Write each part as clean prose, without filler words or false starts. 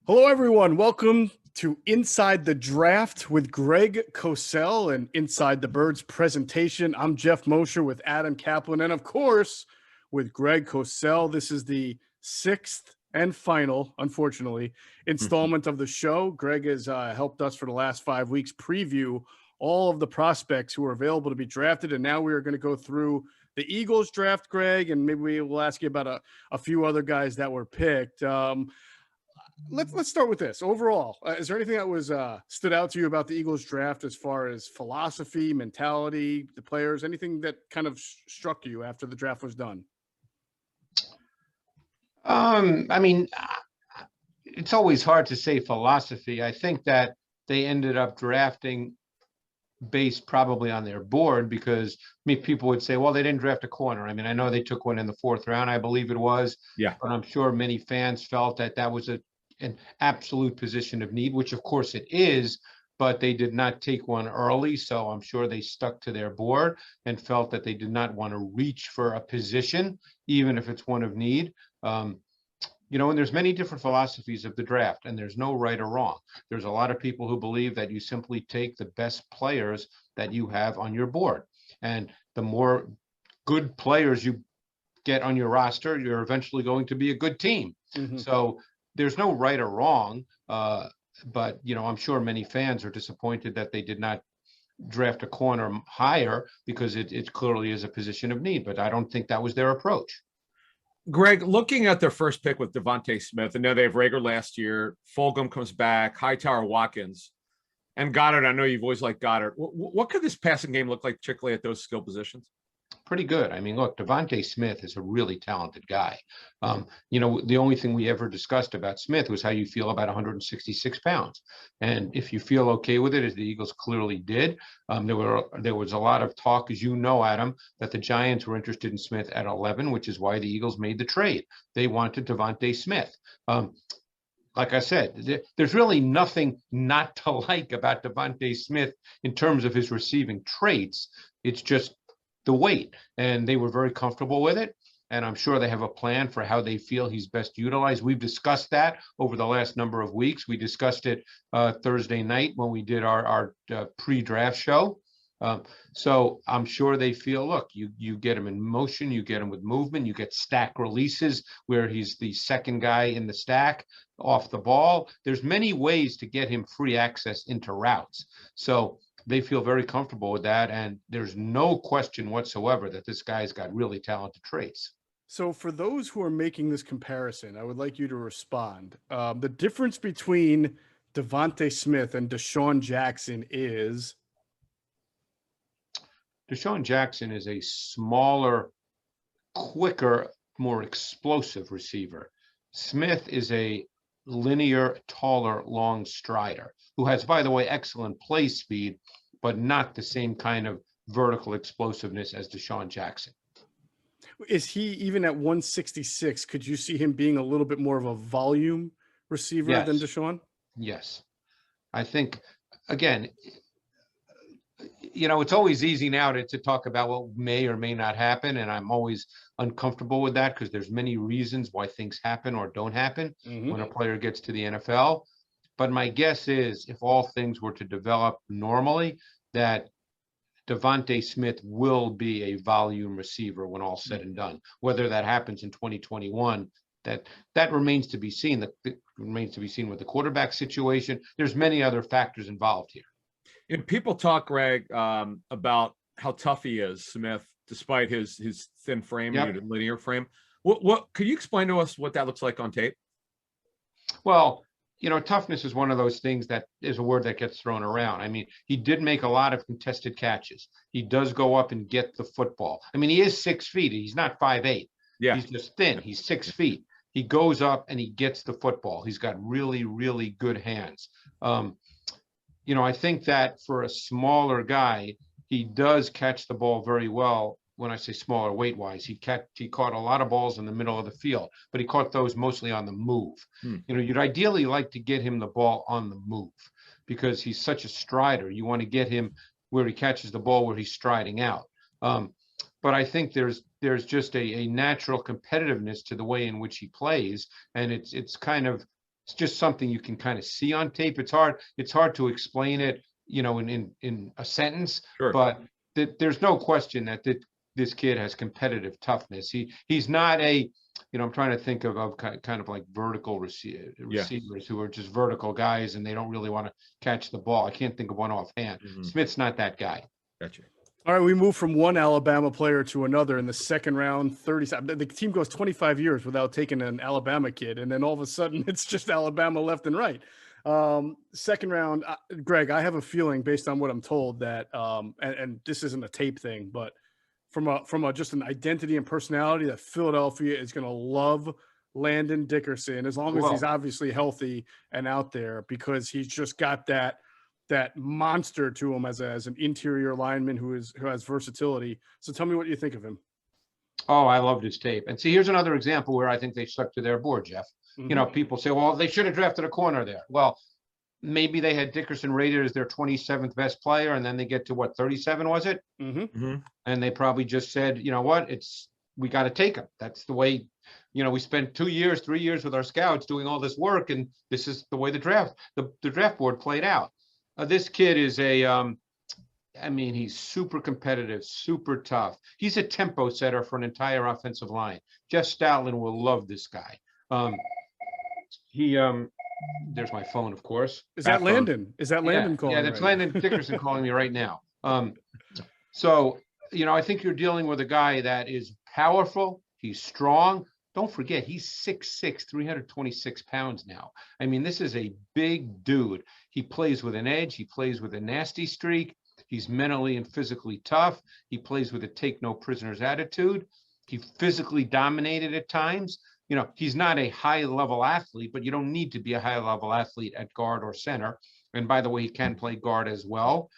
Hello, everyone. Welcome to Inside the Draft with Greg Cosell and Inside the Birds presentation. I'm Jeff Mosher with Adam Kaplan and, of course, with Greg Cosell. This is the sixth and final, unfortunately, installment of the show. Greg has helped us for the last 5 weeks preview all of the prospects who are available to be drafted, and now we are going to go through the Eagles draft, Greg, and maybe we'll ask you about a few other guys that were picked. Let's start with this. Overall, is there anything that was stood out to you about the Eagles draft as far as philosophy, mentality, the players, anything that kind of struck you after the draft was done? It's always hard to say philosophy. I think that they ended up drafting based probably on their board because people would say, well, they didn't draft a corner. I mean, I know they took one in the fourth round, I believe it was. Yeah. But I'm sure many fans felt that was an absolute position of need, which of course it is, but they did not take one early. So I'm sure they stuck to their board and felt that they did not want to reach for a position, even if it's one of need. And there's many different philosophies of the draft, and there's no right or wrong. There's a lot of people who believe that you simply take the best players that you have on your board. And the more good players you get on your roster, you're eventually going to be a good team. Mm-hmm. So there's no right or wrong, but I'm sure many fans are disappointed that they did not draft a corner higher because it clearly is a position of need, but I don't think that was their approach. Greg, looking at their first pick with DeVonta Smith, and now they have Rager last year, Fulgham comes back, Hightower, Watkins, and Goddard. I know you've always liked Goddard. What could this passing game look like, particularly at those skill positions? Pretty good. I mean, look, DeVonta Smith is a really talented guy. The only thing we ever discussed about Smith was how you feel about 166 pounds. And if you feel okay with it, as the Eagles clearly did, there was a lot of talk, as you know, Adam, that the Giants were interested in Smith at 11, which is why the Eagles made the trade. They wanted DeVonta Smith. Like I said, there's really nothing not to like about DeVonta Smith in terms of his receiving traits. It's just the weight, and they were very comfortable with it. And I'm sure they have a plan for how they feel he's best utilized. We've discussed that over the last number of weeks. We discussed it Thursday night when we did our pre-draft show. So I'm sure they feel, look, you get him in motion, you get him with movement, you get stack releases where he's the second guy in the stack off the ball. There's many ways to get him free access into routes. So they feel very comfortable with that, and there's no question whatsoever that this guy's got really talented traits. So for those who are making this comparison, I would like you to respond. The difference between DeVonta Smith and Deshaun Jackson is? Deshaun Jackson is a smaller, quicker, more explosive receiver. Smith is a linear, taller, long strider who has, by the way, excellent play speed, but not the same kind of vertical explosiveness as Deshaun Jackson. Is he, even at 166, could you see him being a little bit more of a volume receiver than Deshaun? Yes. I think, again, it's always easy now to talk about what may or may not happen, and I'm always uncomfortable with that because there's many reasons why things happen or don't happen when a player gets to the NFL. But my guess is if all things were to develop normally, that DeVonta Smith will be a volume receiver when all said and done. Whether that happens in 2021, that remains to be seen. That remains to be seen with the quarterback situation. There's many other factors involved here. And people talk, Greg, about how tough he is, Smith, despite his thin frame, linear frame. What could you explain to us what that looks like on tape? Well, toughness is one of those things that is a word that gets thrown around. I mean, he did make a lot of contested catches. He does go up and get the football. I mean, he is 6 feet. He's not 5'8". Yeah. He's just thin. He's 6 feet. He goes up and he gets the football. He's got really, really good hands. I think that for a smaller guy, he does catch the ball very well. When I say smaller weight-wise, he caught a lot of balls in the middle of the field, but he caught those mostly on the move. You'd ideally like to get him the ball on the move because he's such a strider. You want to get him where he catches the ball where he's striding out. But I think there's just a natural competitiveness to the way in which he plays, and it's kind of it's just something you can kind of see on tape. It's hard to explain it, in a sentence, Sure. but there's no question that this kid has competitive toughness. He's not I'm trying to think of kind of like vertical receivers who are just vertical guys and they don't really want to catch the ball. I can't think of one offhand. Smith's not that guy. Gotcha. All right, we move from one Alabama player to another in the second round. The team goes 25 years without taking an Alabama kid, and then all of a sudden it's just Alabama left and right. Second round, Greg, I have a feeling based on what I'm told that, and this isn't a tape thing, but from just an identity and personality, that Philadelphia is going to love Landon Dickerson as long as he's obviously healthy and out there, because he's just got that monster to him as an interior lineman who has versatility. So tell me what you think of him. Oh, I loved his tape. And see, here's another example where I think they stuck to their board, Jeff. People say, well, they should have drafted a corner there. Well, maybe they had Dickerson rated as their 27th best player, and then they get to what, 37 was it? And they probably just said, you know what, we got to take him. That's the way, we spent 2 years, 3 years with our scouts doing all this work, and this is the way the draft board played out. This kid is he's super competitive, super tough. He's a tempo setter for an entire offensive line. Jeff Stoutland will love this guy. There's my phone, of course. Is that Landon? Is that Landon calling? Yeah, that's Landon Dickerson calling me right now. So, I think you're dealing with a guy that is powerful. He's strong. Don't forget, he's 6'6", 326 pounds now. I mean, this is a big dude. He plays with an edge. He plays with a nasty streak. He's mentally and physically tough. He plays with a take no prisoners attitude. He physically dominated at times. He's not a high-level athlete, but you don't need to be a high-level athlete at guard or center. And by the way, he can play guard as well.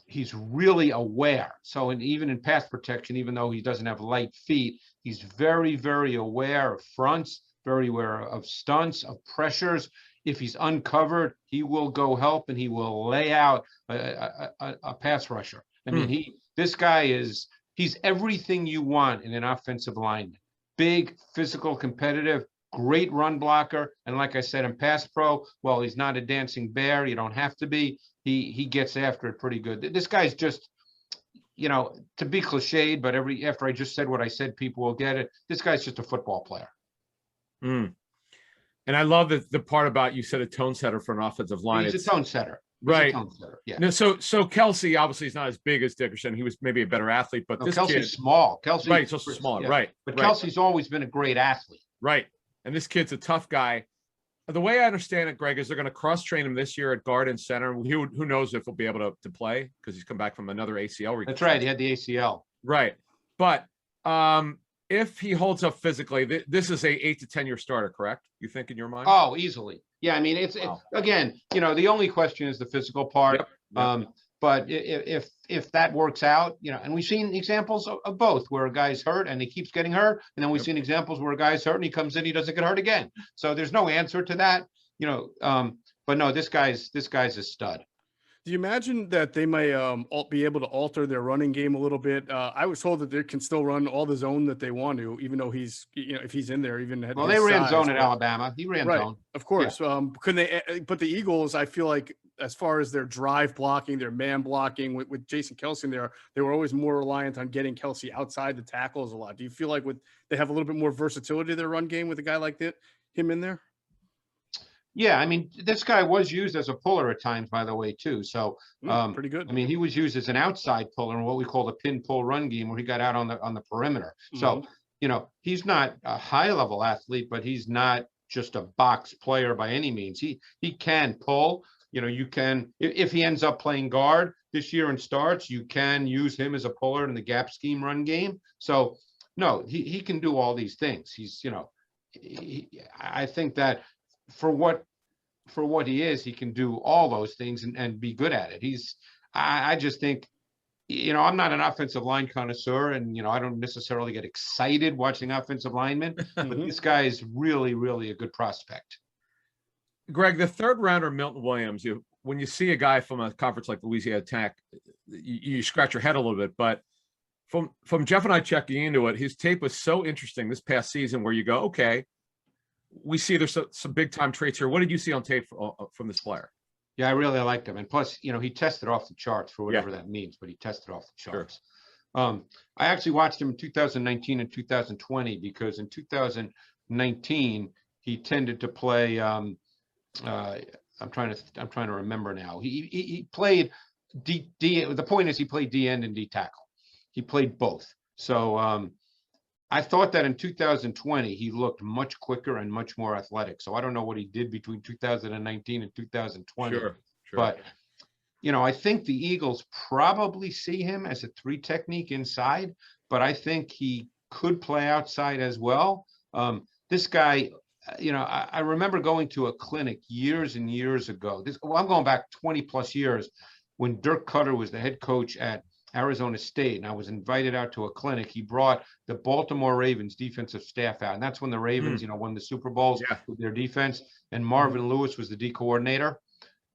He's really aware. So even in pass protection, even though he doesn't have light feet, he's very, very aware of fronts, very aware of stunts, of pressures. If he's uncovered, he will go help and he will lay out a pass rusher. I mean, this guy he's everything you want in an offensive lineman. Big, physical, competitive, great run blocker. And like I said, in pass pro, well, he's not a dancing bear. You don't have to be. He gets after it pretty good. This guy's just, to be cliched, but after I just said what I said, people will get it. This guy's just a football player. And I love the part about you said a tone setter for an offensive line. He's a tone setter. Right. Yeah. No, so Kelsey obviously is not as big as Dickerson. He was maybe a better athlete, but this Kelsey's kid, small. Kelsey, right? So smaller, right? But right. Kelsey's always been a great athlete, right? And this kid's a tough guy. The way I understand it, Greg, is they're going to cross train him this year at guard and center. Who knows if he'll be able to play because he's come back from another ACL. That's right. He had the ACL. Right, but if he holds up physically, this is a 8 to 10 year starter, correct? You think in your mind? Oh, easily. Yeah, I mean, again, the only question is the physical part. Yep. But if that works out, and we've seen examples of both where a guy's hurt and he keeps getting hurt, and then we've seen examples where a guy's hurt and he comes in, he doesn't get hurt again. So there's no answer to that, but no, this guy's a stud. Do you imagine that they may be able to alter their running game a little bit? I was told that they can still run all the zone that they want to, even though he's, if he's in there, even well, they ran zone at Alabama. He ran zone, of course. Yeah. Couldn't they? But the Eagles, I feel like, as far as their drive blocking, their man blocking with Jason Kelsey in there, they were always more reliant on getting Kelsey outside the tackles a lot. Do you feel like they have a little bit more versatility to their run game with a guy like him in there? Yeah, I mean, this guy was used as a puller at times, by the way, too. So pretty good. I mean, he was used as an outside puller in what we call the pin pull run game, where he got out on the perimeter. So he's not a high level athlete, but he's not just a box player by any means. He can pull. You can, if he ends up playing guard this year and starts, you can use him as a puller in the gap scheme run game. So no, he can do all these things. He's I think that for what he is, he can do all those things and be good at it. I just think, I'm not an offensive line connoisseur, and I don't necessarily get excited watching offensive linemen, but this guy is really, really a good prospect. Greg, the third rounder, Milton Williams, when you see a guy from a conference like Louisiana Tech, you scratch your head a little bit, but from Jeff and I checking into it, his tape was so interesting this past season where you go, okay, we see there's some big time traits here. What did you see on tape from this player? Yeah, I really liked him. And plus, he tested off the charts for whatever that means, but he tested off the charts. Sure. I actually watched him in 2019 and 2020 because in 2019 he tended to play. I'm trying to remember now. He played D. The point is he played D end and D tackle. He played both. So I thought that in 2020 he looked much quicker and much more athletic. So I don't know what he did between 2019 and 2020. Sure. But I think the Eagles probably see him as a 3 technique inside, but I think he could play outside as well. This guy, I remember going to a clinic years and years ago. I'm going back 20 plus years when Dirk Cutter was the head coach at Arizona State, and I was invited out to a clinic. He brought the Baltimore Ravens defensive staff out, and that's when the Ravens, won the Super Bowls with their defense. And Marvin Lewis was the D coordinator,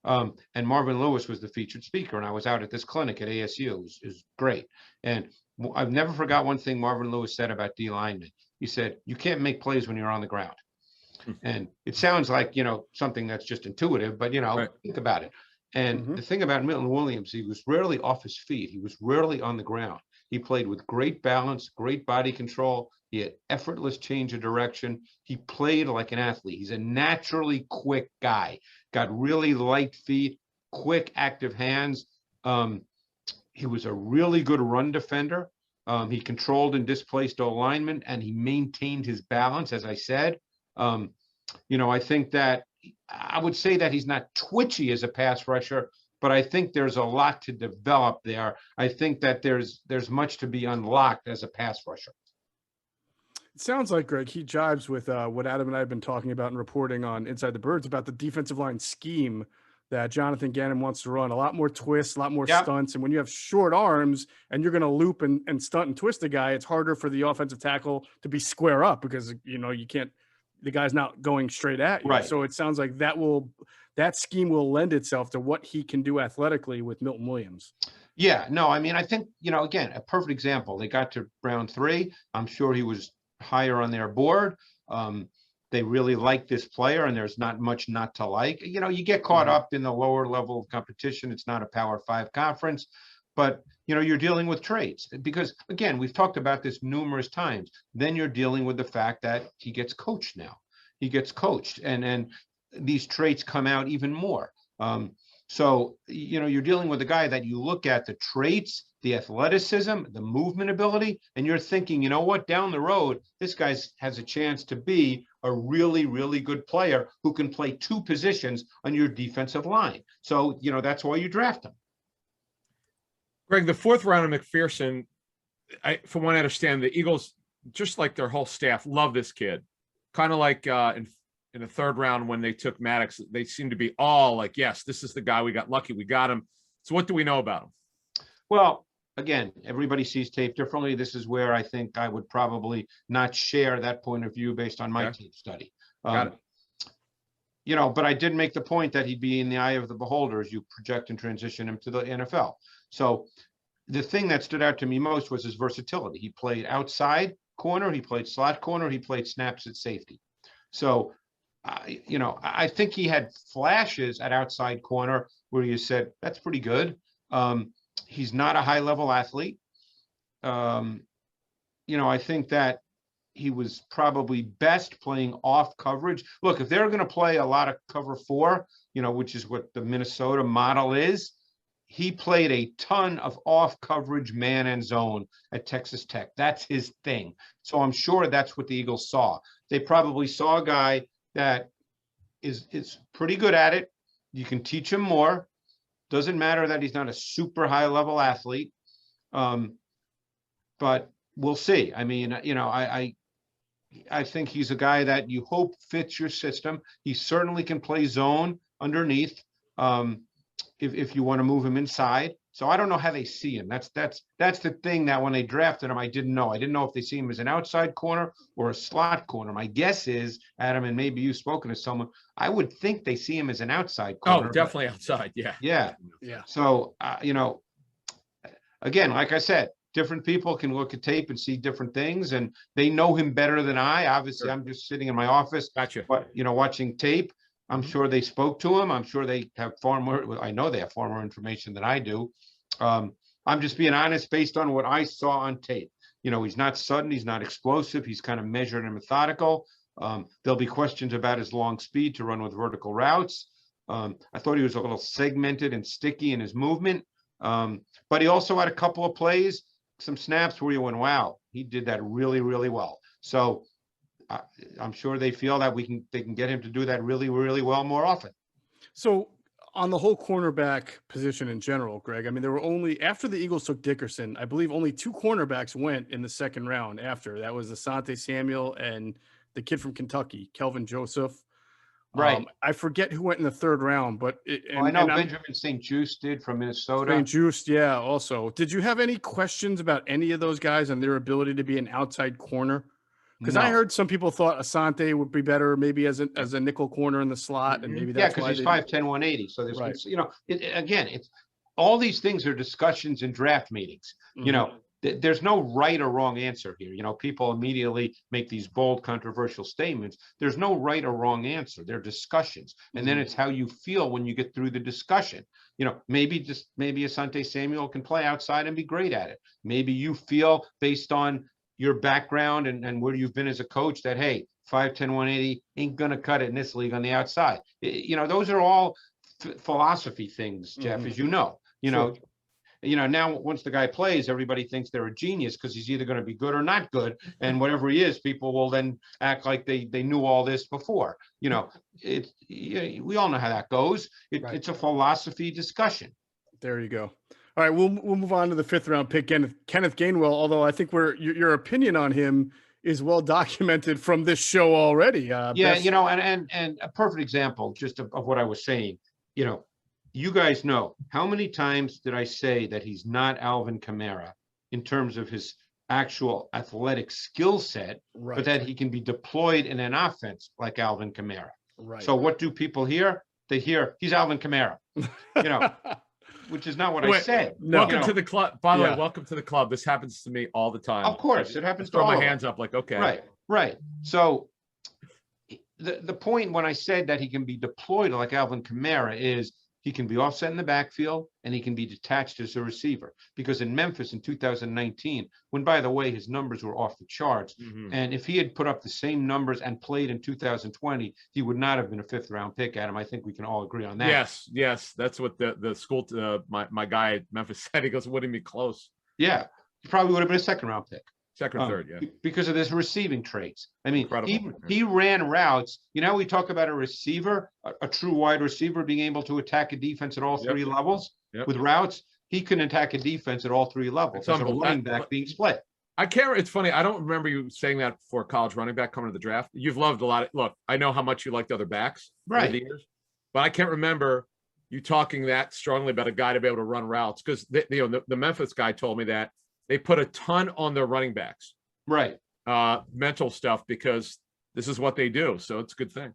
and Marvin Lewis was the featured speaker. And I was out at this clinic at ASU. It was great. And I've never forgot one thing Marvin Lewis said about D linemen. He said, "You can't make plays when you're on the ground." And it sounds like something that's just intuitive, but think about it. And the thing about Milton Williams, he was rarely off his feet. He was rarely on the ground. He played with great balance, great body control. He had effortless change of direction. He played like an athlete. He's a naturally quick guy, got really light feet, quick, active hands. He was a really good run defender. He controlled and displaced O-linemen, and he maintained his balance, as I said. I think that I would say that he's not twitchy as a pass rusher, but I think there's a lot to develop there. I think that there's much to be unlocked as a pass rusher. It sounds like, Greg, he jives with what Adam and I have been talking about and reporting on Inside the Birds about the defensive line scheme that Jonathan Gannon wants to run. A lot more twists, a lot more stunts. And when you have short arms and you're going to loop and stunt and twist a guy, it's harder for the offensive tackle to be square up because, you can't – the guy's not going straight at you. Right. So it sounds like that scheme will lend itself to what he can do athletically with Milton Williams. Yeah, no, I think, again, a perfect example. They got to round 3. I'm sure he was higher on their board. They really like this player, and there's not much not to like. You get caught up in the lower level of competition. It's not a Power 5 conference, but you're dealing with traits because, again, we've talked about this numerous times. Then you're dealing with the fact that he gets coached now. He gets coached, and these traits come out even more. So, you're dealing with a guy that you look at the traits, the athleticism, the movement ability, and you're thinking, down the road, this guy has a chance to be a really, really good player who can play 2 positions on your defensive line. So, that's why you draft him. Greg, the 4th round of McPherson, from what I understand, the Eagles, just like their whole staff, love this kid. Kind of like in the 3rd round when they took Maddox, they seem to be all like, yes, this is the guy. We got lucky. We got him. So what do we know about him? Well, again, everybody sees tape differently. This is where I think I would probably not share that point of view based on my tape study. Got it. But I did make the point that he'd be in the eye of the beholder as you project and transition him to the NFL. So the thing that stood out to me most was his versatility. He played outside corner, he played slot corner, he played snaps at safety. So, I think he had flashes at outside corner where you said, that's pretty good. He's not a high-level athlete. I think that he was probably best playing off coverage. Look, if they're going to play a lot of cover 4, which is what the Minnesota model is, he played a ton of off coverage man and zone at Texas Tech. That's his thing. So I'm sure that's what the Eagles saw. They probably saw a guy that is pretty good at it. You can teach him more. Doesn't matter that he's not a super high level athlete. But we'll see. I mean, I think he's a guy that you hope fits your system. He certainly can play zone underneath. If you want to move him inside. So I don't know how they see him. That's the thing that when they drafted him, I didn't know. I didn't know if they see him as an outside corner or a slot corner. My guess is, Adam, and maybe you've spoken to someone, I would think they see him as an outside corner. Oh, definitely outside. Yeah. Yeah. So, again, like I said, different people can look at tape and see different things, and they know him better than I. Obviously, I'm just sitting in my office, Gotcha. but watching tape. I'm sure they spoke to him. I'm sure they have far more. I know they have far more information than I do. I'm just being honest based on what I saw on tape. He's not sudden. He's not explosive. He's kind of measured and methodical. There'll be questions about his long speed to run with vertical routes. I thought he was a little segmented and sticky in his movement. But he also had a couple of plays, some snaps where you went, wow, he did that really, really well. So I'm sure they feel that they can get him to do that really, really well more often. So on the whole cornerback position in general, Greg, I mean, there were only, after the Eagles took Dickerson, I believe only 2 cornerbacks went in the second round after. That was Asante Samuel and the kid from Kentucky, Kelvin Joseph. Right. I forget who went in the third round, but I know Benjamin St. Juste did from Minnesota. St. Juste, yeah, also. Did you have any questions about any of those guys and their ability to be an outside corner? Because I heard some people thought Asante would be better maybe as a nickel corner in the slot, and maybe that's because he's 5'10", 180. So there's it's all these things are discussions in draft meetings. There's no right or wrong answer here. People immediately make these bold, controversial statements. There's no right or wrong answer. They're discussions, and then it's how you feel when you get through the discussion. Maybe Asante Samuel can play outside and be great at it. Maybe you feel based on your background and where you've been as a coach that, hey, 5'10", 180 ain't going to cut it in this league on the outside. Those are all philosophy things, Jeff, as you know. Now once the guy plays, everybody thinks they're a genius because he's either going to be good or not good. And whatever he is, people will then act like they knew all this before. We all know how that goes. It's a philosophy discussion. There you go. All right, we'll move on to the 5th round pick, Kenneth Gainwell, although I think your opinion on him is well documented from this show already. And a perfect example just of what I was saying, you guys know, how many times did I say that he's not Alvin Kamara in terms of his actual athletic skill set, but that he can be deployed in an offense like Alvin Kamara. Right. So what do people hear? They hear he's Alvin Kamara. Which is not what I said. No. Welcome to the club. By the way, welcome to the club. This happens to me all the time. Of course, it happens to all all my of hands us. up like, okay. Right. So the point when I said that he can be deployed like Alvin Kamara is he can be offset in the backfield and he can be detached as a receiver. Because in Memphis in 2019, when, by the way, his numbers were off the charts, and if he had put up the same numbers and played in 2020, he would not have been a 5th round pick, Adam. I think we can all agree on that. Yes. That's what the school, my guy at Memphis said. He goes, wouldn't be close. Yeah, he probably would have been a 2nd round pick. Second or third, yeah. Because of his receiving traits. I mean, Incredible. he ran routes. We talk about a receiver, a true wide receiver being able to attack a defense at all 3 levels with routes. He can attack a defense at all 3 levels. As a running back being split. It's funny. I don't remember you saying that for a college running back coming to the draft. You've loved a lot. Look, I know how much you liked other backs over the years, but I can't remember you talking that strongly about a guy to be able to run routes, because the Memphis guy told me that they put a ton on their running backs, mental stuff, because this is what they do. So it's a good thing.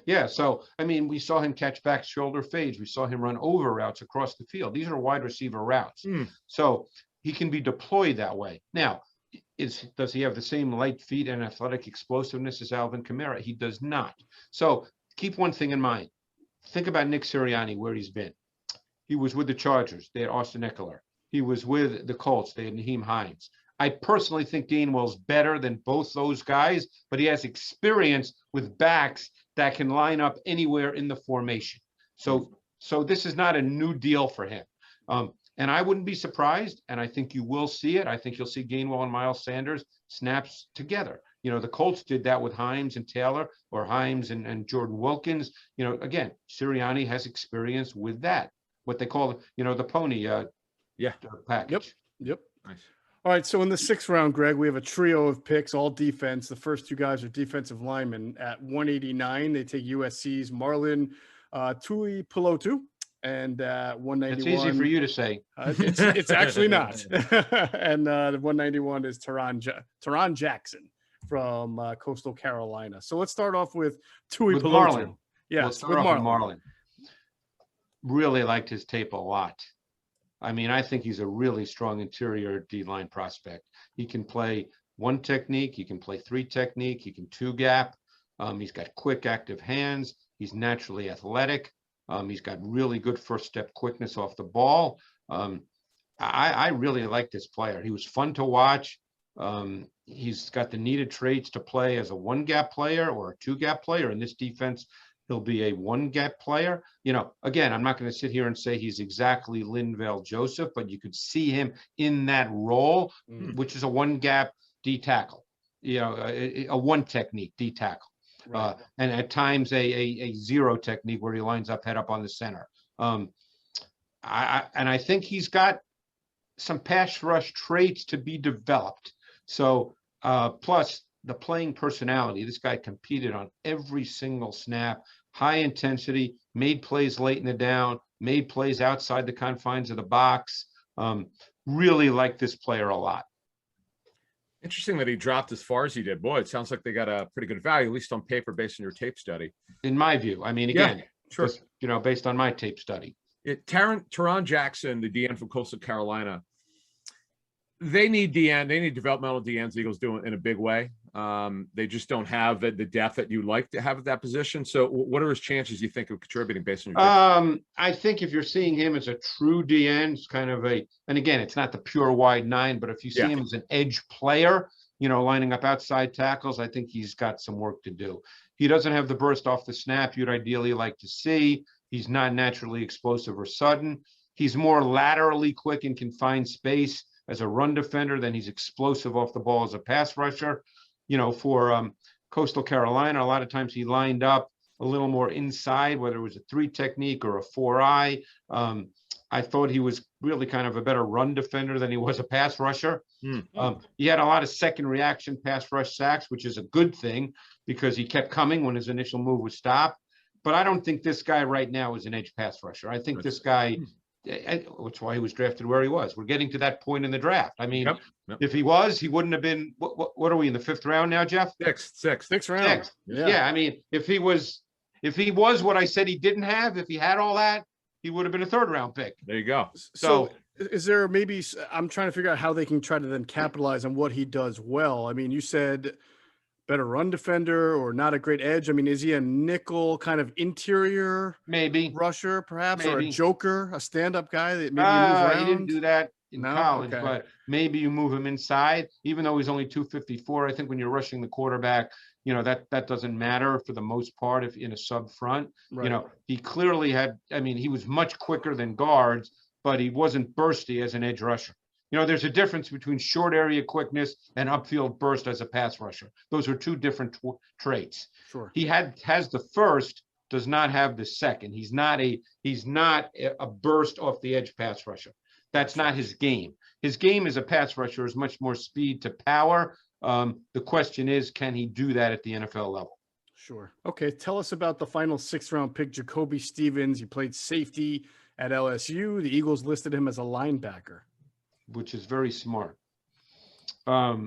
Yeah. So, I mean, we saw him catch back shoulder fades. We saw him run over routes across the field. These are wide receiver routes. So he can be deployed that way. Now, does he have the same light feet and athletic explosiveness as Alvin Kamara? He does not. So keep one thing in mind. Think about Nick Sirianni, where he's been. He was with the Chargers. They had Austin Eckler. He was with the Colts. They had Naheem Hines. I personally think Gainwell's better than both those guys, but he has experience with backs that can line up anywhere in the formation. So this is not a new deal for him. And I wouldn't be surprised, and I think you will see it. I think you'll see Gainwell and Miles Sanders snaps together. The Colts did that with Himes and Taylor, or Himes and Jordan Wilkins. Again, Sirianni has experience with that. What they call, the pony package. Yep. Nice. All right. So in the 6th round, Greg, we have a trio of picks, all defense. The first 2 guys are defensive linemen. At 189, they take USC's Marlon Tuipulotu, and 191. It's easy for you to say. It's actually not. And the 191 is Teron Jackson from Coastal Carolina. So let's start off with Tuipulotu. Marlon. Yes, with Marlon. Really liked his tape a lot. I mean, I think he's a really strong interior D-line prospect. He can play one technique. He can play three technique. He can two gap. He's got quick, active hands. He's naturally athletic. He's got really good first step quickness off the ball. I really like this player. He was fun to watch. He's got the needed traits to play as a one gap player or a two gap player. In this defense, he'll be a one gap player. You know, again, I'm not going to sit here and say he's exactly Linval Joseph, but you could see him in that role, which is a one gap D tackle, you know, a one technique D tackle. Right. And at times a zero technique where he lines up head up on the center. I think he's got some pass rush traits to be developed. So plus the playing personality, this guy competed on every single snap, high intensity, made plays late in the down, made plays outside the confines of the box. Really like this player a lot. Interesting that he dropped as far as he did. Boy, it sounds like they got a pretty good value, at least on paper, based on your tape study. In my view, I mean, again, yeah, sure. Just, you know, based on my tape study. Teron Jackson, the DN from Coastal Carolina, they need DN. They need developmental DNs. The Eagles do it in a big way. They just don't have the depth that you like to have at that position. So what are his chances, you think, of contributing based on your I think if you're seeing him as a true DN, it's kind of and again, it's not the pure wide nine, but if you see him as an edge player, you know, lining up outside tackles, I think he's got some work to do. He doesn't have the burst off the snap you'd ideally like to see. He's not naturally explosive or sudden. He's more laterally quick and can find space as a run defender than he's explosive off the ball as a pass rusher. You know, for Coastal Carolina, a lot of times he lined up a little more inside, whether it was a three technique or a 4-eye. I thought he was really kind of a better run defender than he was a pass rusher. He had a lot of second reaction pass rush sacks, which is a good thing because he kept coming when his initial move was stopped. But I don't think this guy right now is an edge pass rusher. I think this guy, that's why he was drafted where he was. We're getting to that point in the draft. I mean, if he was, he wouldn't have been, what are we in the 5th round now, Jeff? Sixth round. Sixth. Yeah. I mean, if he was what I said he didn't have, if he had all that, he would have been a 3rd round pick. There you go. So is there maybe, I'm trying to figure out how they can try to then capitalize on what he does well. I mean, you said better run defender or not a great edge. I mean, is he a nickel kind of interior rusher perhaps, or a joker, a stand-up guy that maybe moves around? He didn't do that in college, but maybe you move him inside, even though he's only 254. I think when you're rushing the quarterback, you know, that doesn't matter for the most part if in a sub front. You know, he clearly had, I mean, he was much quicker than guards, but he wasn't bursty as an edge rusher. You know, there's a difference between short area quickness and upfield burst as a pass rusher. Those are two different traits. Sure. He has the first, does not have the second. He's not a burst off the edge pass rusher. That's not his game. His game as a pass rusher is much more speed to power. The question is, can he do that at the NFL level? Sure. Okay. Tell us about the final 6th round pick, Jacoby Stevens. He played safety at LSU. The Eagles listed him as a linebacker, which is very smart. Yeah,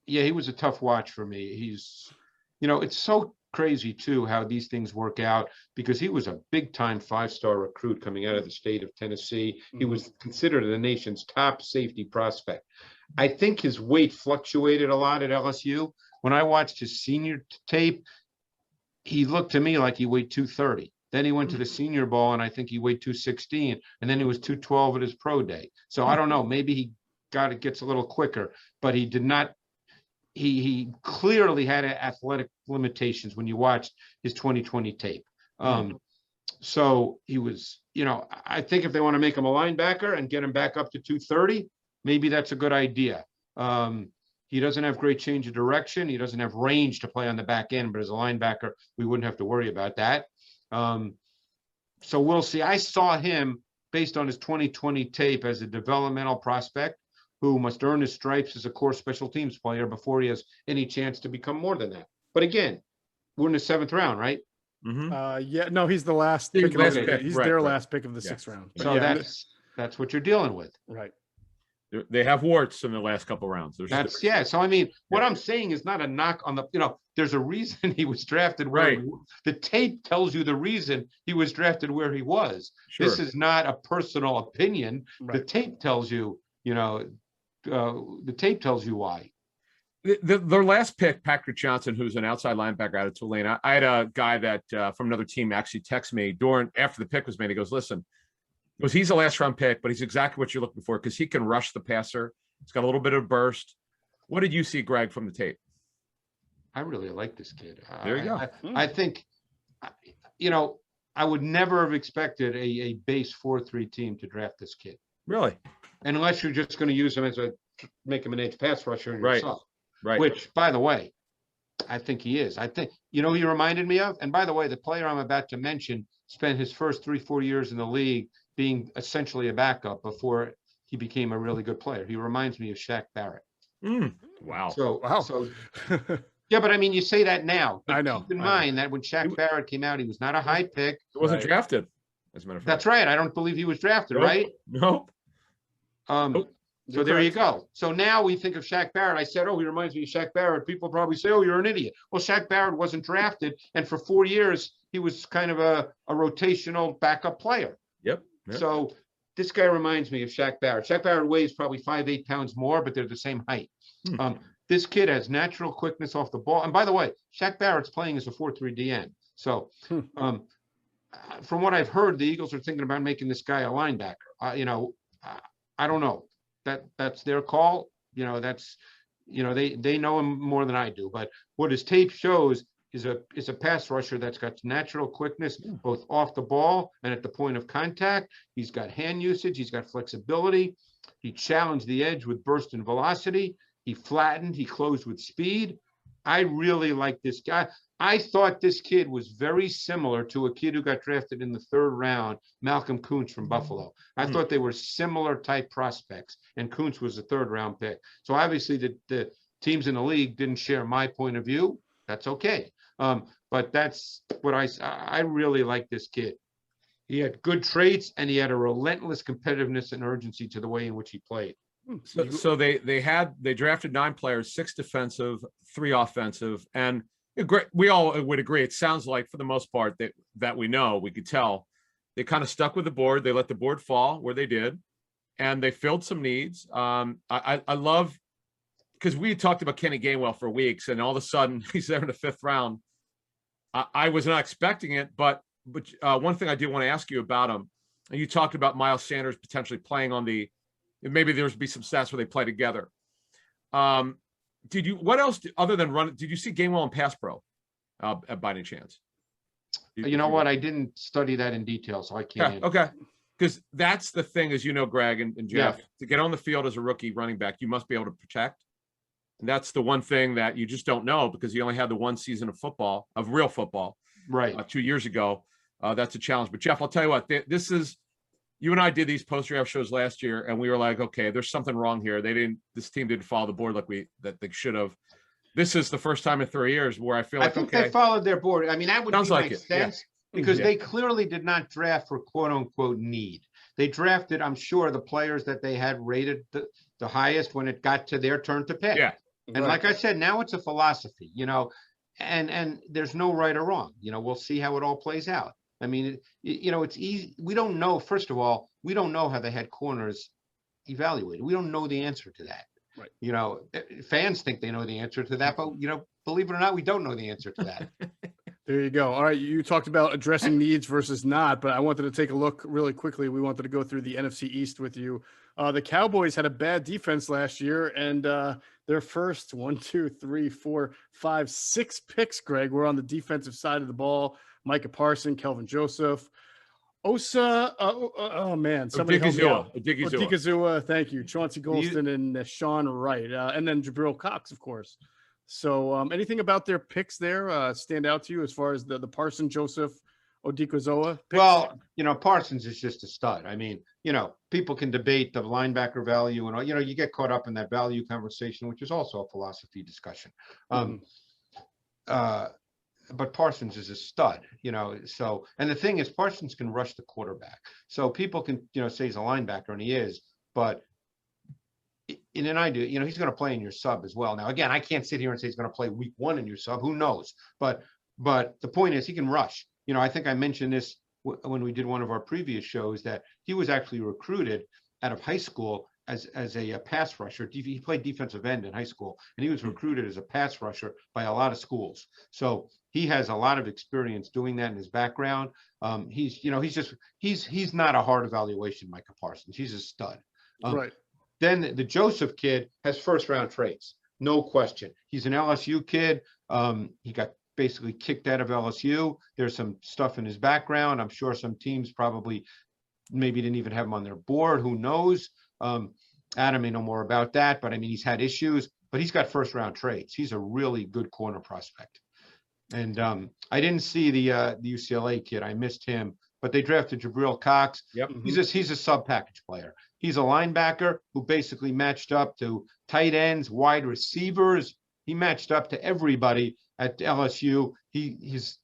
he was a tough watch for me. He's, you know, it's so crazy too how these things work out because he was a big time 5-star recruit coming out of the state of Tennessee. He was considered the nation's top safety prospect. I think his weight fluctuated a lot at LSU. When I watched his senior tape, he looked to me like he weighed 230. Then he went to the Senior Bowl, and I think he weighed 216, and then he was 212 at his pro day. So I don't know. Maybe he gets a little quicker, but he did not. He clearly had athletic limitations when you watched his 2020 tape. So he was, you know, I think if they want to make him a linebacker and get him back up to 230, maybe that's a good idea. He doesn't have great change of direction. He doesn't have range to play on the back end, but as a linebacker, we wouldn't have to worry about that. So we'll see. I saw him based on his 2020 tape as a developmental prospect who must earn his stripes as a core special teams player before he has any chance to become more than that. But again, we're in the 7th round, right? Yeah, no, he's the last pick. He's their last pick of the 6th round. But so that's what you're dealing with. Right. They have warts in the last couple rounds. That's yeah. So I mean, what I'm saying is not a knock on the. There's a reason he was drafted where Right. The tape tells you the reason he was drafted where he was. Sure. This is not a personal opinion. Right. The tape tells you. The tape tells you why. Their last pick, Patrick Johnson, who's an outside linebacker out of Tulane. I had a guy that from another team actually text me after the pick was made. He goes, "Listen, he's a last round pick, but he's exactly what you're looking for because he can rush the passer. He's got a little bit of burst." What did you see, Greg, from the tape? I really like this kid. There you go. I think, I would never have expected a base 4-3 team to draft this kid. Really? Unless you're just going to use him make him an edge pass rusher yourself. Right. Which, by the way, I think he is. I think, he reminded me of, and by the way, the player I'm about to mention spent his first 3-4 years in the league being essentially a backup before he became a really good player. He reminds me of Shaq Barrett. Wow. So yeah, but I mean, you say that now. But I know. Keep in mind that when Shaq Barrett came out, he was not a high pick. He wasn't drafted, as a matter of fact. That's right. I don't believe he was drafted, right? Nope. So there you go. So now we think of Shaq Barrett. I said, he reminds me of Shaq Barrett. People probably say, you're an idiot. Well, Shaq Barrett wasn't drafted. And for 4 years, he was kind of a rotational backup player. Yep. So this guy reminds me of Shaq Barrett. Shaq Barrett weighs probably 5-8 pounds more, but they're the same height. This kid has natural quickness off the ball. And by the way, Shaq Barrett's playing as a 4-3 DN. So from what I've heard, the Eagles are thinking about making this guy a linebacker. I don't know. That's their call. They know him more than I do. But what his tape shows is a pass rusher that's got natural quickness both off the ball and at the point of contact. He's got hand usage. He's got flexibility. He challenged the edge with burst and velocity. He flattened. He closed with speed. I really like this guy. I thought this kid was very similar to a kid who got drafted in the 3rd round, Malcolm Kuntz from Buffalo. I thought they were similar type prospects, and Kuntz was a 3rd round pick. So obviously the teams in the league didn't share my point of view. That's okay. But that's what I really like this kid. He had good traits, and he had a relentless competitiveness and urgency to the way in which he played. So they drafted 9 players, 6 defensive, 3 offensive, and we all would agree. It sounds like, for the most part, that we could tell, they kind of stuck with the board. They let the board fall where they did, and they filled some needs. I love, because we talked about Kenny Gainwell for weeks, and all of a sudden he's there in the 5th round. I was not expecting it, but one thing I do want to ask you about him, and you talked about Miles Sanders potentially playing on maybe there's be some stats where they play together. What else other than run? Did you see Gainwell in pass pro by any chance? You know what? I didn't study that in detail, so I can't. Okay. Because that's the thing, as you know, Greg and Jeff, to get on the field as a rookie running back, you must be able to protect. And that's the one thing that you just don't know, because you only had the 1 season of real football, right? 2 years ago. That's a challenge. But Jeff, I'll tell you what, you and I did these post-draft shows last year, and we were like, okay, there's something wrong here. This team didn't follow the board that they should have. This is the first time in 3 years where I feel like, I think they followed their board. I mean, that would make sense because they clearly did not draft for quote unquote need. They drafted, I'm sure, the players that they had rated the highest when it got to their turn to pick. Yeah. And like I said, now it's a philosophy, and there's no right or wrong. We'll see how it all plays out. I mean, it's easy. We don't know. First of all, we don't know how they had corners evaluated. We don't know the answer to that. Right. Fans think they know the answer to that, but believe it or not, we don't know the answer to that. There you go. All right. You talked about addressing needs versus not, but I wanted to take a look really quickly. We wanted to go through the NFC East with you. The Cowboys had a bad defense last year, and their first 6 picks, Greg, were on the defensive side of the ball. Micah Parsons, Kelvin Joseph, Osa. Somebody help me out. Odigizua, thank you. Chauncey Golston and Sean Wright, and then Jabril Cox, of course. So, anything about their picks there stand out to you as far as the Parsons, Joseph, Odigizua picks? Well, Parsons is just a stud. I mean, people can debate the linebacker value and all. You get caught up in that value conversation, which is also a philosophy discussion. But Parsons is a stud, so, and the thing is, Parsons can rush the quarterback. So people can, say he's a linebacker, and he is, but and then I do, he's going to play in your sub as well. Now, again, I can't sit here and say he's going to play week 1 in your sub. Who knows? But the point is he can rush. I think I mentioned this when we did one of our previous shows, that he was actually recruited out of high school as a pass rusher. He played defensive end in high school, and he was recruited as a pass rusher by a lot of schools. So he has a lot of experience doing that in his background. He's not a hard evaluation, Micah Parsons. He's a stud. Right. Then the Joseph kid has first round traits, no question. He's an LSU kid. He got basically kicked out of LSU. There's some stuff in his background. I'm sure some teams probably maybe didn't even have him on their board. Who knows? Adam may know more about that, but I mean, he's had issues, but he's got first round traits. He's a really good corner prospect. And I didn't see the UCLA kid. I missed him, but they drafted Jabril Cox. Yep. He's a sub package player. He's a linebacker who basically matched up to tight ends, wide receivers. He matched up to everybody at LSU. He's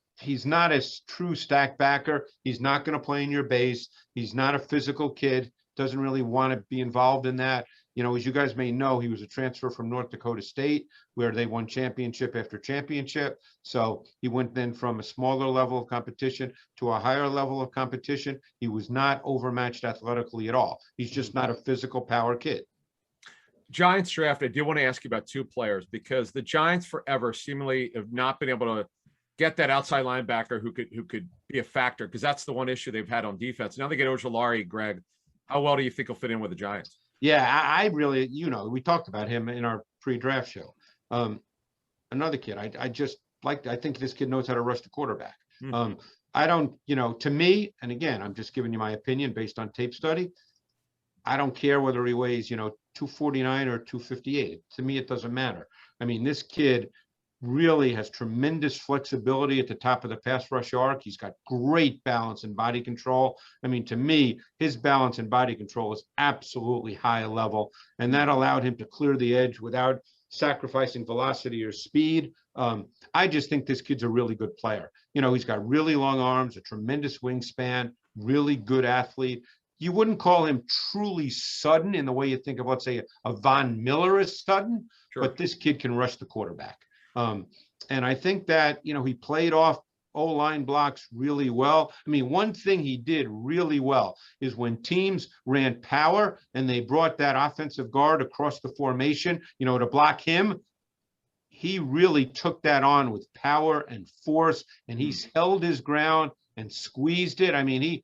not a true stack backer. He's not going to play in your base. He's not a physical kid. Doesn't really want to be involved in that. As you guys may know, he was a transfer from North Dakota State, where they won championship after championship. So he went then from a smaller level of competition to a higher level of competition. He was not overmatched athletically at all. He's just not a physical power kid. Giants draft, I did want to ask you about 2 players, because the Giants forever seemingly have not been able to get that outside linebacker who could be a factor, because that's the one issue they've had on defense. Now they get Ojulari. Greg, how well do you think he'll fit in with the Giants? Yeah, I really, we talked about him in our pre-draft show. Another kid, I think this kid knows how to rush the quarterback. Mm-hmm. I don't, to me, and again, I'm just giving you my opinion based on tape study. I don't care whether he weighs, 249 or 258. To me, it doesn't matter. I mean, this kid really has tremendous flexibility at the top of the pass rush arc. He's got great balance and body control. I mean, to me, his balance and body control is absolutely high level, and that allowed him to clear the edge without sacrificing velocity or speed. I just think this kid's a really good player. He's got really long arms, a tremendous wingspan, really good athlete. You wouldn't call him truly sudden in the way you think of, let's say, a Von Miller is sudden, Sure. But this kid can rush the quarterback. And I think that, he played off O-line blocks really well. I mean, one thing he did really well is when teams ran power and they brought that offensive guard across the formation, to block him, he really took that on with power and force, and he's held his ground and squeezed it. I mean,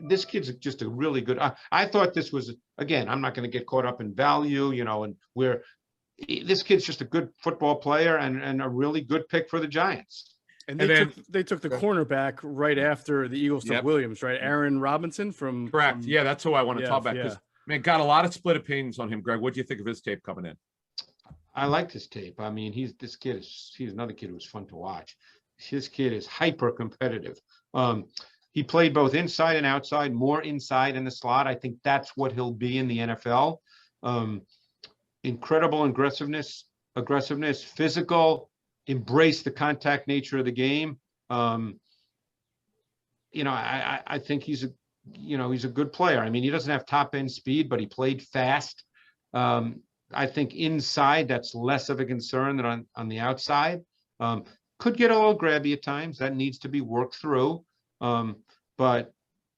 this kid's just a really good. I thought this was, again, I'm not going to get caught up in value, and where this kid's just a good football player and a really good pick for the Giants. And they took the cornerback right after the Eagles took Williams, right? Aaron Robinson from correct. Yeah, that's who I want to talk about. Because got a lot of split opinions on him. Greg, what do you think of his tape coming in? I liked his tape. I mean, he's another kid who was fun to watch. His kid is hyper competitive. He played both inside and outside, more inside in the slot. I think that's what he'll be in the NFL. Incredible aggressiveness, physical, embrace the contact nature of the game. I think he's a good player. I mean, he doesn't have top end speed, but he played fast. I think inside that's less of a concern than on the outside. Could get a little grabby at times. That needs to be worked through. But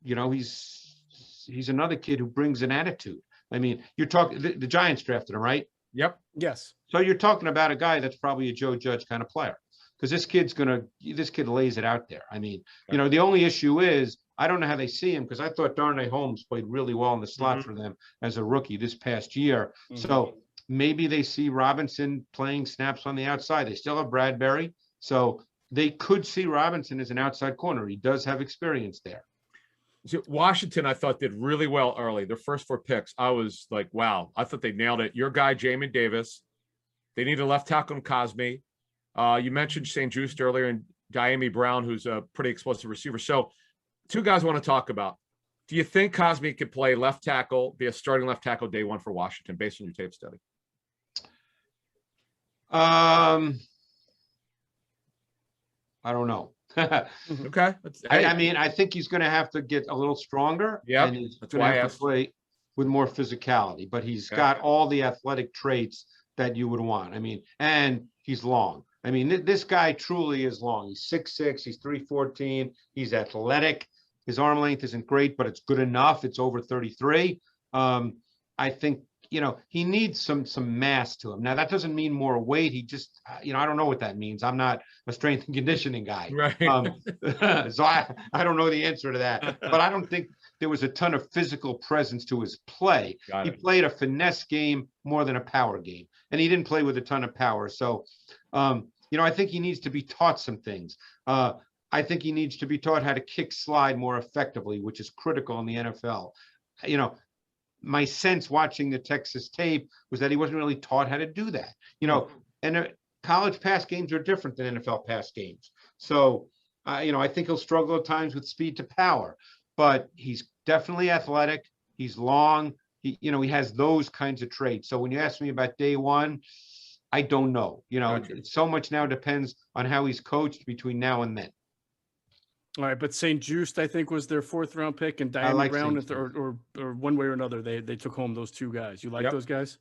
he's another kid who brings an attitude. I mean, you're talking the Giants drafted him, right? Yep. Yes. So you're talking about a guy that's probably a Joe Judge kind of player, because this kid lays it out there. I mean, the only issue is I don't know how they see him, because I thought Darnay Holmes played really well in the slot for them as a rookie this past year. So maybe they see Robinson playing snaps on the outside. They still have Bradbury, so they could see Robinson as an outside corner. He does have experience there. So Washington, I thought, did really well early. Their first 4 picks, I was like, wow, I thought they nailed it. Your guy, Jamin Davis. They need a left tackle in Cosme. You mentioned St. Juste earlier, and Diami Brown, who's a pretty explosive receiver. So 2 guys I want to talk about. Do you think Cosme could play left tackle, be a starting left tackle day 1 for Washington, based on your tape study? I don't know. Okay. I mean, I think he's going to have to get a little stronger. Yeah, that's why I asked. with more physicality, but he's Okay. got all the athletic traits that you would want. I mean, and he's long. I mean, this guy truly is long. He's 6'6", he's 314, he's athletic. His arm length isn't great, but it's good enough. It's over 33. I think, he needs some mass to him. Now, that doesn't mean more weight. He just, I don't know what that means. I'm not a strength and conditioning guy. Right. So I don't know the answer to that. But I don't think there was a ton of physical presence to his play. Got He it. played a finesse game more than a power game. And he didn't play with a ton of power. So, I think he needs to be taught some things. I think he needs to be taught how to kick slide more effectively, which is critical in the NFL. My sense watching the Texas tape was that he wasn't really taught how to do that. And college pass games are different than NFL pass games. So, I think he'll struggle at times with speed to power, but he's definitely athletic. He's long. He has those kinds of traits. So when you ask me about day one, I don't know. Gotcha. So much now depends on how he's coached between now and then. All right, but St. Just, I think, was their 4th round pick, and Diana like Brown, St. or one way or another, they took home those 2 guys. You like Yep. those guys?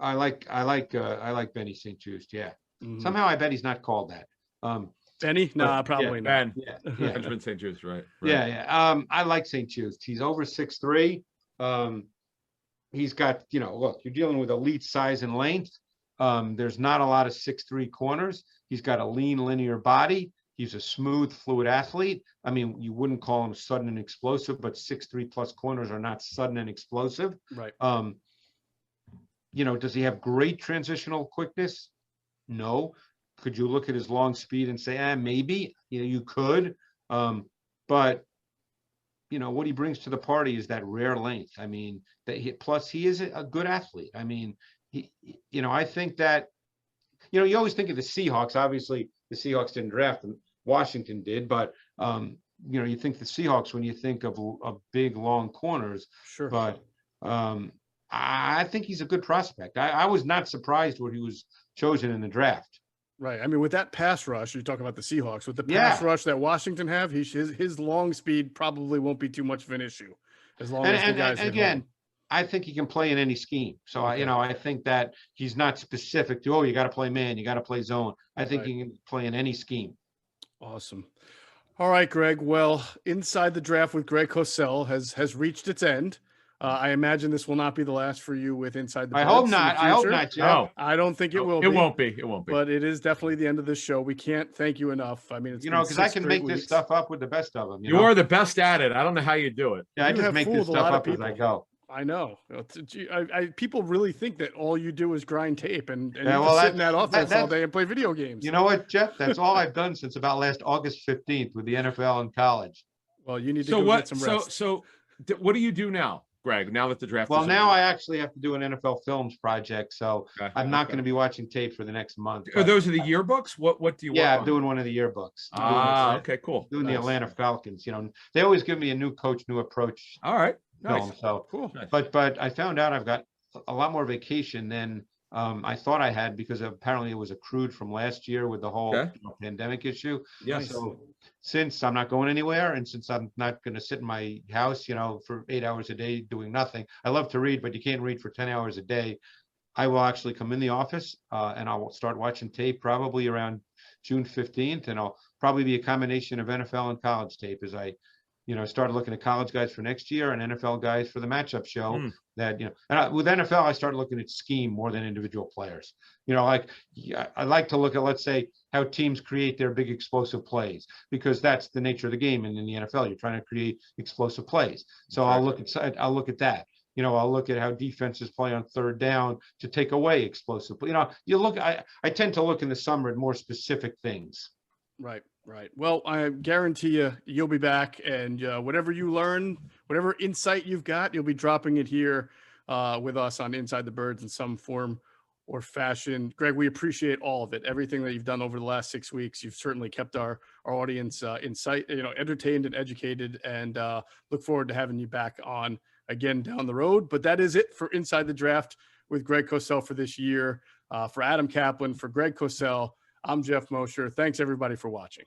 I like Benny St. Just. Yeah. Mhm. Somehow I bet he's not called that. Benny? Nah, probably not. Ben. Yeah. Benjamin St. Just, right. Yeah. I like St. Just. He's over 6'3". He's got, look, you're dealing with elite size and length. There's not a lot of 6'3" corners. He's got a lean, linear body. He's a smooth, fluid athlete. I mean, you wouldn't call him sudden and explosive, but 6'3" plus corners are not sudden and explosive. Right. Does he have great transitional quickness? No. Could you look at his long speed and say, maybe? You could. But what he brings to the party is that rare length. I mean, plus he is a good athlete. I mean, I think that, you always think of the Seahawks. Obviously, the Seahawks didn't draft him. Washington did, but you think the Seahawks when you think of big, long corners. Sure. But I think he's a good prospect. I was not surprised when he was chosen in the draft. Right. I mean, with that pass rush, you talk about the Seahawks, with the pass rush that Washington have, his long speed probably won't be too much of an issue as long as the guys and again, I think he can play in any scheme. So I think that he's not specific to, you got to play man, you got to play zone. I think he can play in any scheme. Awesome. All right, Greg. Well, Inside the Draft with Greg Cosell has reached its end. I imagine this will not be the last for you with Inside the Birds. I hope not. I hope not, Jeff. No. I don't think it will be. It won't be. It won't be. But it is definitely the end of this show. We can't thank you enough. I mean, it's because I can make this stuff up with the best of them. You are the best at it. I don't know how you do it. Yeah, I just make this stuff up as I go. I know. People really think that all you do is grind tape and you just sit in that office all day and play video games. You know what, Jeff? That's all I've done since about last August 15th with the NFL and college. Well, you need to go get some rest. So what do you do now, Greg, now that the draft Well, is now over? I actually have to do an NFL films project, so I'm not going to be watching tape for the next month. Are those the yearbooks? What do you Yeah, work I'm on? doing one of the yearbooks. Okay, cool. Doing the Atlanta Falcons. They always give me a new coach, new approach. All right. Film, Nice. so Cool. Nice. But I found out I've got a lot more vacation than I thought I had, because apparently it was accrued from last year with the whole pandemic issue. Yes. So since I'm not going anywhere, and since I'm not going to sit in my house, for 8 hours a day doing nothing, I love to read, but you can't read for 10 hours a day. I will actually come in the office and I'll start watching tape probably around June 15th, and I'll probably be a combination of NFL and college tape as I started looking at college guys for next year and NFL guys for the matchup show. With NFL, I started looking at scheme more than individual players. I like to look at, let's say, how teams create their big explosive plays, because that's the nature of the game. And in the NFL, you're trying to create explosive plays. So I'll look at that. I'll look at how defenses play on third down to take away explosive. I tend to look in the summer at more specific things. Right. Well, I guarantee you'll be back, and whatever you learn, whatever insight you've got, you'll be dropping it here with us on Inside the Birds in some form or fashion. Greg, we appreciate all of it. Everything that you've done over the last 6 weeks. You've certainly kept our audience entertained and educated, and look forward to having you back on again down the road. But that is it for Inside the Draft with Greg Cosell for this year. For Adam Kaplan, for Greg Cosell, I'm Jeff Mosher. Thanks everybody for watching.